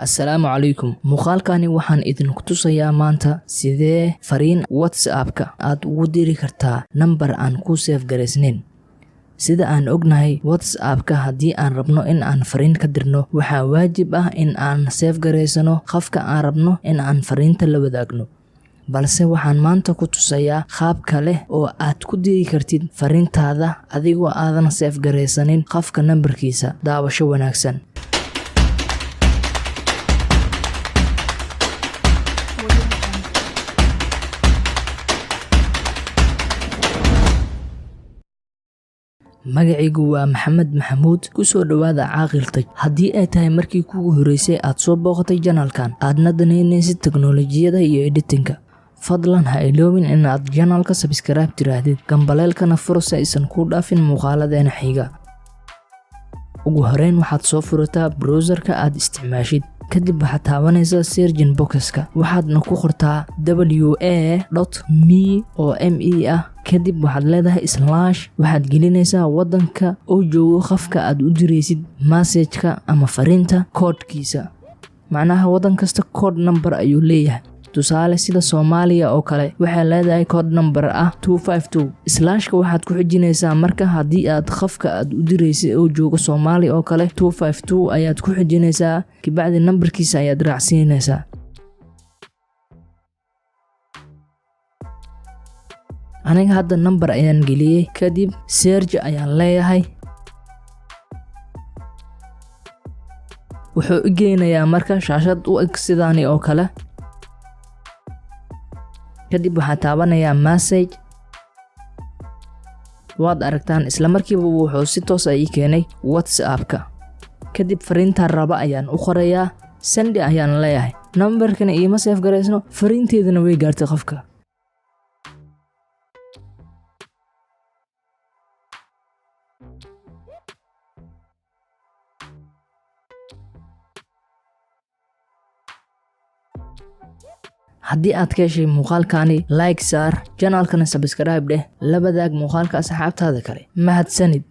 Assalaamu calaykum. Muuqaalkani waxaan idinku tusayaa maanta sidee fariin WhatsApp-ka aad ugu diri kartaa number aan ku save gareysnayn. Sida aan ognahay WhatsApp-ka haddii aan rabno in aan fariin ka dirno waxaa waajib ah in aan save gareysano qofka aan rabno in aan fariinta la wadaagno. balse waxaan maanta ku tusayaa qaab kale oo aad ku diri kartid fariintaada adigoo aadan save gareysanin qofka numberkiisa. Daawasho wanaagsan. magacaygu waa Maxamed Maxamuud. ku soo dhawaada Caaqil Tech. haddii ay tahay markii kuugu horeysay aad soo booqatay channelkan aadna danaynaysid teknoolajiyada iyo editing-ka, fadlan ha iloobin inaad channelka subscribe tiraahdid, gambaleelkana furo si aysan ku dhaafin muuqaaladeena xiga. ugu horeyn waxaad soo furataa browser-ka aad isticmaashid, kadib waxaad taabanaysaa search box-ka, waxaadna ku qortaa wa.me oo me ah. kadib waxaad leedahay slash, waxaad gelinaysaa wadanka oo joogo qofka aad u diraysid message-ka ama fariinta koodkiisa. macnaha wadan kasta code number ayuu leeyahay. tusaale sida Soomaaliya oo kale waxay leedahay code number ah 252. slash-ka waxaad ku xijinaysaa marka haddii aad qofka aad u diraysid oo joogo Soomaaliya oo kale 252 ayaad ku xijinaysaa, kibacdi numberkiisa ayaad raacsiinaysaa. aniga hadda number ayaan geliyay, kadib search ayaan leeyahay. wuxuu u geynayaa marka shaashad u eg sidaani oo kale. kadib waxaan taabanayaa message. waad aragtaan isla markiiba wuxuu si toos ah ii keenay WhatsApp-ka. kadib fariinta raba ayaan u qorayaa, send ayaan leeyahay. numberkana iima save gareysno, fariinteedana way gaartay qofka. haddii aad ka heshay muuqaalkani, like saar, channelkana subscribe dheh, la wadaag muuqaalka asxaabtaada kale. mahadsanid.